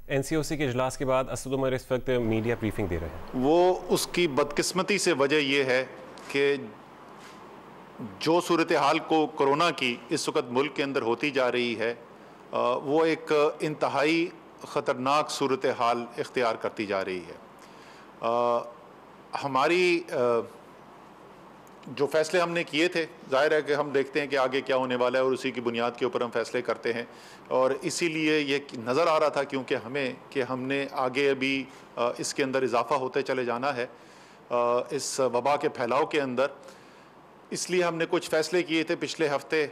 N C او سی کے اجلاس کے بعد اسد عمر اس وقت میڈیا بریفنگ دے رہے ہیں. وہ اس کی بدقسمتی سے وجہ یہ ہے کہ جو صورتحال کو کرونا کی اس وقت ملک کے اندر ہوتی جا رہی ہے وہ ایک انتہائی خطرناک صورتحال اختیار کرتی جا رہی ہے. ہماری جو فیصلے ہم نے کیے تھے، ظاہر ہے کہ ہم دیکھتے ہیں کہ آگے کیا ہونے والا ہے اور اسی کی بنیاد کے اوپر ہم فیصلے کرتے ہیں، اور اسی لیے یہ نظر آ رہا تھا کہ ہم نے آگے ابھی اس کے اندر اضافہ ہوتے چلے جانا ہے اس وبا کے پھیلاؤ کے اندر. اس لیے ہم نے کچھ فیصلے کیے تھے پچھلے ہفتے،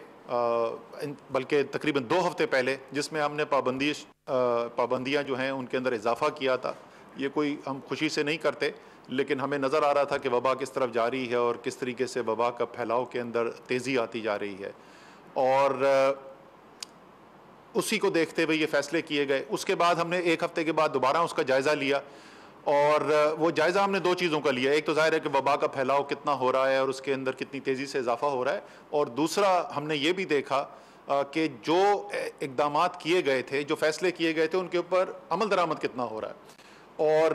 بلکہ تقریباً 2 ہفتے پہلے، جس میں ہم نے پابندیاں جو ہیں ان کے اندر اضافہ کیا تھا. یہ کوئی ہم خوشی سے نہیں کرتے، لیکن ہمیں نظر آ رہا تھا کہ وبا کس طرف جاری ہے اور کس طریقے سے وبا کا پھیلاؤ کے اندر تیزی آتی جا رہی ہے، اور اسی کو دیکھتے ہوئے یہ فیصلے کیے گئے. اس کے بعد ہم نے 1 ہفتے کے بعد دوبارہ اس کا جائزہ لیا، اور وہ جائزہ ہم نے 2 چیزوں کا لیا. ایک تو ظاہر ہے کہ وبا کا پھیلاؤ کتنا ہو رہا ہے اور اس کے اندر کتنی تیزی سے اضافہ ہو رہا ہے، اور دوسرا ہم نے یہ بھی دیکھا کہ جو اقدامات کیے گئے تھے، جو فیصلے کیے گئے تھے، ان کے اوپر عمل درآمد کتنا ہو رہا ہے. اور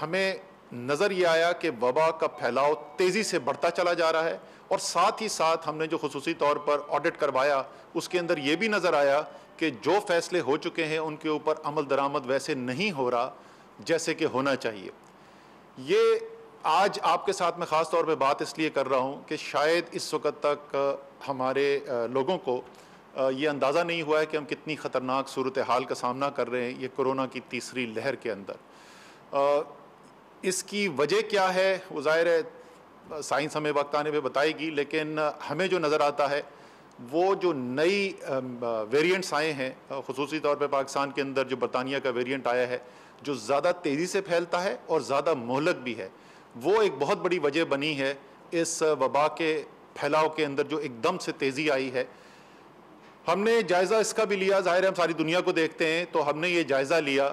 ہمیں نظر یہ آیا کہ وبا کا پھیلاؤ تیزی سے بڑھتا چلا جا رہا ہے، اور ساتھ ہی ساتھ ہم نے جو خصوصی طور پر آڈٹ کروایا اس کے اندر یہ بھی نظر آیا کہ جو فیصلے ہو چکے ہیں ان کے اوپر عمل درآمد ویسے نہیں ہو رہا جیسے کہ ہونا چاہیے. یہ آج آپ کے ساتھ میں خاص طور پہ بات اس لیے کر رہا ہوں کہ شاید اس وقت تک ہمارے لوگوں کو یہ اندازہ نہیں ہوا ہے کہ ہم کتنی خطرناک صورتحال کا سامنا کر رہے ہیں یہ کرونا کی تیسری لہر کے اندر. اس کی وجہ کیا ہے وہ ظاہر ہے سائنس ہمیں وقت آنے پہ بتائے گی، لیکن ہمیں جو نظر آتا ہے وہ جو نئی ویریئنٹس آئے ہیں، خصوصی طور پہ پاکستان کے اندر جو برطانیہ کا ویریئنٹ آیا ہے جو زیادہ تیزی سے پھیلتا ہے اور زیادہ مہلک بھی ہے، وہ ایک بہت بڑی وجہ بنی ہے اس وبا کے پھیلاؤ کے اندر جو ایک دم سے تیزی آئی ہے. ہم نے جائزہ اس کا بھی لیا، ظاہر ہے ہم ساری دنیا کو دیکھتے ہیں تو ہم نے یہ جائزہ لیا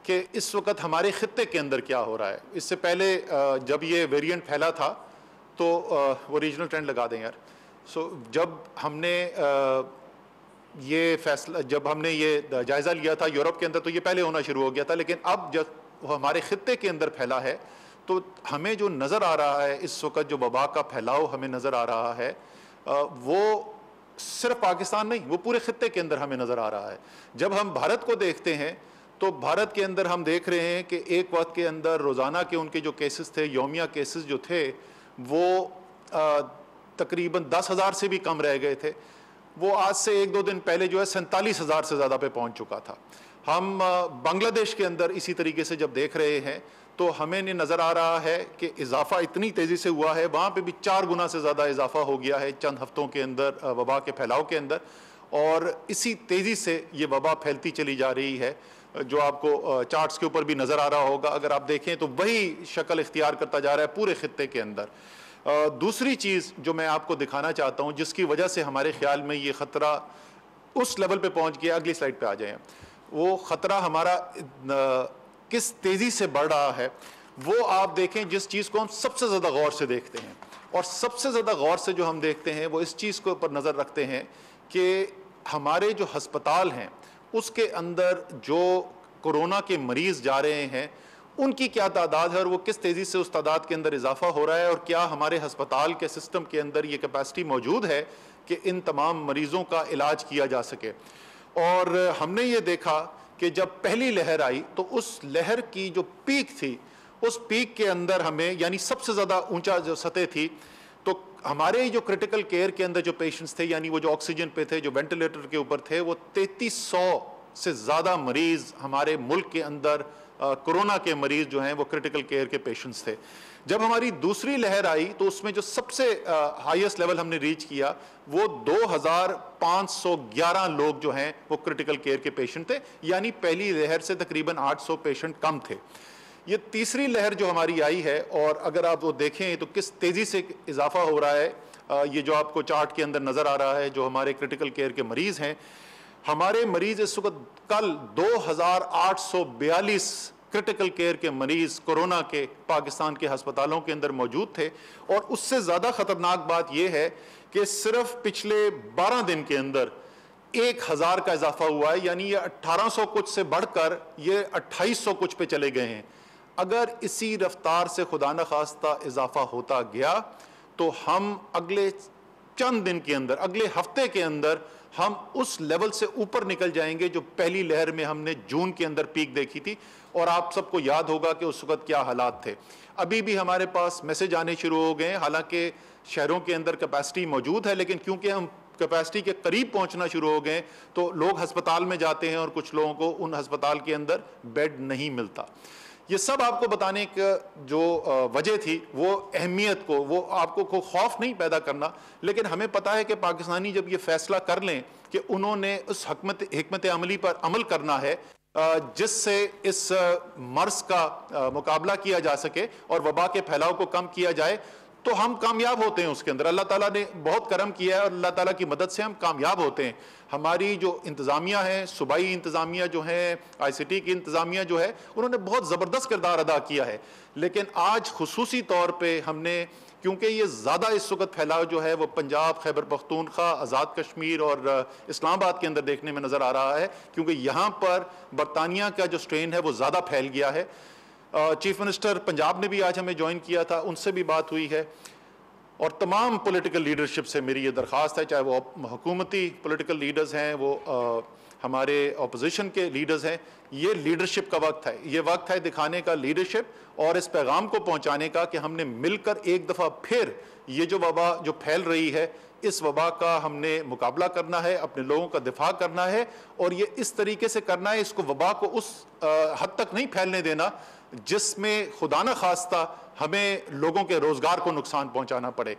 کہ اس وقت ہمارے خطے کے اندر کیا ہو رہا ہے. اس سے پہلے جب یہ ویریئنٹ پھیلا تھا تو وہ ریجنل ٹرینڈ لگا دیں یار. جب ہم نے یہ جائزہ لیا تھا یورپ کے اندر تو یہ پہلے ہونا شروع ہو گیا تھا، لیکن اب جب وہ ہمارے خطے کے اندر پھیلا ہے تو ہمیں جو نظر آ رہا ہے اس وقت جو وبا کا پھیلاؤ ہمیں نظر آ رہا ہے وہ صرف پاکستان نہیں، وہ پورے خطے کے اندر ہمیں نظر آ رہا ہے. جب ہم بھارت کو دیکھتے ہیں تو بھارت کے اندر ہم دیکھ رہے ہیں کہ ایک وقت کے اندر روزانہ کے ان کے جو کیسز تھے، یومیہ کیسز جو تھے، وہ تقریباً 10,000 سے بھی کم رہ گئے تھے. وہ آج سے 1-2 دن پہلے جو ہے 47,000 سے زیادہ پہ پہنچ چکا تھا. ہم بنگلہ دیش کے اندر اسی طریقے سے جب دیکھ رہے ہیں تو ہمیں نظر آ رہا ہے کہ اضافہ اتنی تیزی سے ہوا ہے، وہاں پہ بھی 4 گنا سے زیادہ اضافہ ہو گیا ہے چند ہفتوں کے اندر وبا کے پھیلاؤ کے اندر، اور اسی تیزی سے یہ وبا پھیلتی چلی جا رہی ہے جو آپ کو چارٹس کے اوپر بھی نظر آ رہا ہوگا. اگر آپ دیکھیں تو وہی شکل اختیار کرتا جا رہا ہے پورے خطے کے اندر. دوسری چیز جو میں آپ کو دکھانا چاہتا ہوں جس کی وجہ سے ہمارے خیال میں یہ خطرہ اس لیول پہ پہنچ گیا، اگلی سلائڈ پہ آ جائیں. وہ خطرہ ہمارا کس تیزی سے بڑھ رہا ہے وہ آپ دیکھیں، جس چیز کو ہم سب سے زیادہ غور سے دیکھتے ہیں، اور سب سے زیادہ غور سے جو ہم دیکھتے ہیں وہ اس چیز کے اوپر نظر رکھتے ہیں کہ ہمارے جو ہسپتال ہیں اس کے اندر جو کرونا کے مریض جا رہے ہیں ان کی کیا تعداد ہے اور وہ کس تیزی سے اس تعداد کے اندر اضافہ ہو رہا ہے، اور کیا ہمارے ہسپتال کے سسٹم کے اندر یہ کیپیسٹی موجود ہے کہ ان تمام مریضوں کا علاج کیا جا سکے. اور ہم نے یہ دیکھا کہ جب پہلی لہر آئی تو اس لہر کی جو پیک تھی اس پیک کے اندر ہمیں یعنی سب سے زیادہ اونچا جو سطح تھی تو ہمارے جو کرٹیکل کیئر کے اندر جو پیشنٹس تھے یعنی وہ جو آکسیجن پہ تھے، جو وینٹیلیٹر کے اوپر تھے، وہ 3300 سے زیادہ مریض ہمارے ملک کے اندر کرونا کے مریض جو ہیں وہ کرٹیکل کیئر کے پیشنٹس تھے. جب ہماری دوسری لہر آئی تو اس میں جو سب سے ہائیسٹ لیول ہم نے ریچ کیا وہ 2511 لوگ جو ہیں وہ کرٹیکل کیئر کے پیشنٹ تھے، یعنی پہلی لہر سے تقریباً 800 پیشنٹ کم تھے. یہ تیسری لہر جو ہماری آئی ہے اور اگر آپ وہ دیکھیں تو کس تیزی سے اضافہ ہو رہا ہے، یہ جو آپ کو چارٹ کے اندر نظر آ رہا ہے جو ہمارے کرٹیکل کیئر کے مریض ہیں، ہمارے مریض اس وقت کل 2842 کرٹیکل کیئر کے مریض کورونا کے پاکستان کے ہسپتالوں کے اندر موجود تھے. اور اس سے زیادہ خطرناک بات یہ ہے کہ صرف پچھلے 12 دن کے اندر 1000 کا اضافہ ہوا ہے, یعنی یہ 1800 کچھ سے بڑھ کر یہ 2800 کچھ پہ چلے گئے ہیں. اگر اسی رفتار سے خدا نخواستہ اضافہ ہوتا گیا تو ہم اگلے چند دن کے اندر, اگلے ہفتے کے اندر ہم اس لیول سے اوپر نکل جائیں گے جو پہلی لہر میں ہم نے جون کے اندر پیک دیکھی تھی. اور آپ سب کو یاد ہوگا کہ اس وقت کیا حالات تھے. ابھی بھی ہمارے پاس میسج آنے شروع ہو گئے ہیں, حالانکہ شہروں کے اندر کیپیسٹی موجود ہے, لیکن کیونکہ ہم کیپیسٹی کے قریب پہنچنا شروع ہو گئے تو لوگ ہسپتال میں جاتے ہیں اور کچھ لوگوں کو ان ہسپتال کے اندر بیڈ نہیں ملتا. یہ سب آپ کو بتانے کا جو وجہ تھی وہ اہمیت کو, وہ آپ کو خوف نہیں پیدا کرنا, لیکن ہمیں پتہ ہے کہ پاکستانی جب یہ فیصلہ کر لیں کہ انہوں نے اس حکمت عملی پر عمل کرنا ہے جس سے اس مرض کا مقابلہ کیا جا سکے اور وبا کے پھیلاؤ کو کم کیا جائے, تو ہم کامیاب ہوتے ہیں اس کے اندر. اللہ تعالیٰ نے بہت کرم کیا ہے اور اللہ تعالیٰ کی مدد سے ہم کامیاب ہوتے ہیں. ہماری جو انتظامیہ ہے, صوبائی انتظامیہ جو ہے, آئی سی ٹی کی انتظامیہ جو ہے, انہوں نے بہت زبردست کردار ادا کیا ہے. لیکن آج خصوصی طور پہ ہم نے, کیونکہ یہ زیادہ اس وقت پھیلاؤ جو ہے وہ پنجاب, خیبر پختونخوا, آزاد کشمیر اور اسلام آباد کے اندر دیکھنے میں نظر آ رہا ہے, کیونکہ یہاں پر برطانیہ کا جو سٹرین ہے وہ زیادہ پھیل گیا ہے. چیف منسٹر پنجاب نے بھی آج ہمیں جوائن کیا تھا, ان سے بھی بات ہوئی ہے. اور تمام پولیٹیکل لیڈرشپ سے میری یہ درخواست ہے, چاہے وہ حکومتی پولیٹیکل لیڈرز ہیں, وہ ہمارے اپوزیشن کے لیڈرز ہیں, یہ لیڈرشپ کا وقت ہے. یہ وقت ہے دکھانے کا لیڈرشپ اور اس پیغام کو پہنچانے کا کہ ہم نے مل کر ایک دفعہ پھر یہ جو وبا جو پھیل رہی ہے, اس وبا کا ہم نے مقابلہ کرنا ہے, اپنے لوگوں کا دفاع کرنا ہے, اور یہ اس طریقے سے کرنا ہے, اس کو وبا کو اس حد تک نہیں پھیلنے دینا جس میں خدا نہ خواستہ ہمیں لوگوں کے روزگار کو نقصان پہنچانا پڑے.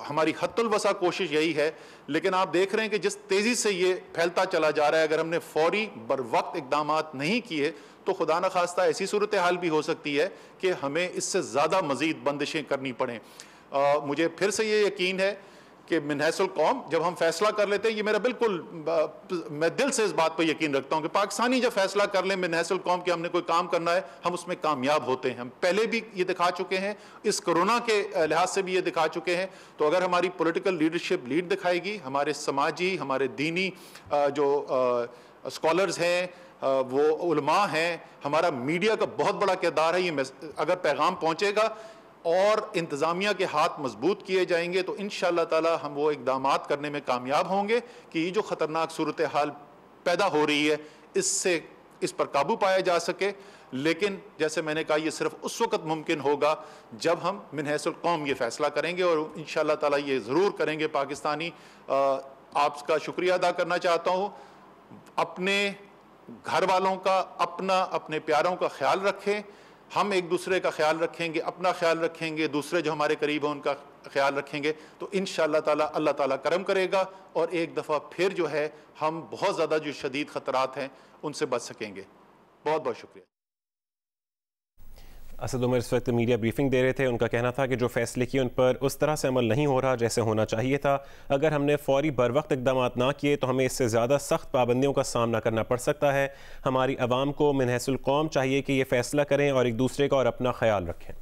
ہماری حد الوسع کوشش یہی ہے, لیکن آپ دیکھ رہے ہیں کہ جس تیزی سے یہ پھیلتا چلا جا رہا ہے, اگر ہم نے فوری بر وقت اقدامات نہیں کیے تو خدا نہ خواستہ ایسی صورتحال بھی ہو سکتی ہے کہ ہمیں اس سے زیادہ مزید بندشیں کرنی پڑیں. مجھے پھر سے یہ یقین ہے کہ من حیث القوم جب ہم فیصلہ کر لیتے ہیں, یہ میرا بالکل, میں دل سے اس بات پہ یقین رکھتا ہوں کہ پاکستانی جب فیصلہ کر لیں من حیث القوم کہ ہم نے کوئی کام کرنا ہے, ہم اس میں کامیاب ہوتے ہیں. ہم پہلے بھی یہ دکھا چکے ہیں, اس کرونا کے لحاظ سے بھی یہ دکھا چکے ہیں. تو اگر ہماری پولیٹیکل لیڈرشپ لیڈ دکھائے گی, ہمارے سماجی, ہمارے دینی جو اسکالرز ہیں, وہ علماء ہیں, ہمارا میڈیا کا بہت بڑا کردار ہے, یہ اگر پیغام پہنچے گا اور انتظامیہ کے ہاتھ مضبوط کیے جائیں گے تو انشاءاللہ تعالی ہم وہ اقدامات کرنے میں کامیاب ہوں گے کہ یہ جو خطرناک صورتحال پیدا ہو رہی ہے اس پر قابو پایا جا سکے. لیکن جیسے میں نے کہا, یہ صرف اس وقت ممکن ہوگا جب ہم من حیث القوم یہ فیصلہ کریں گے, اور انشاءاللہ تعالی یہ ضرور کریں گے. پاکستانی, آپ کا شکریہ ادا کرنا چاہتا ہوں. اپنے گھر والوں کا, اپنے پیاروں کا خیال رکھیں. ہم ایک دوسرے کا خیال رکھیں گے, اپنا خیال رکھیں گے, دوسرے جو ہمارے قریب ہیں ان کا خیال رکھیں گے, تو انشاءاللہ تعالی اللہ تعالیٰ کرم کرے گا اور ایک دفعہ پھر جو ہے ہم بہت زیادہ جو شدید خطرات ہیں ان سے بچ سکیں گے. بہت بہت شکریہ. اسد عمر اس وقت میڈیا بریفنگ دے رہے تھے. ان کا کہنا تھا کہ جو فیصلے کیے ان پر اس طرح سے عمل نہیں ہو رہا جیسے ہونا چاہیے تھا. اگر ہم نے فوری بر وقت اقدامات نہ کیے تو ہمیں اس سے زیادہ سخت پابندیوں کا سامنا کرنا پڑ سکتا ہے. ہماری عوام کو من حیث القوم چاہیے کہ یہ فیصلہ کریں اور ایک دوسرے کا اور اپنا خیال رکھیں.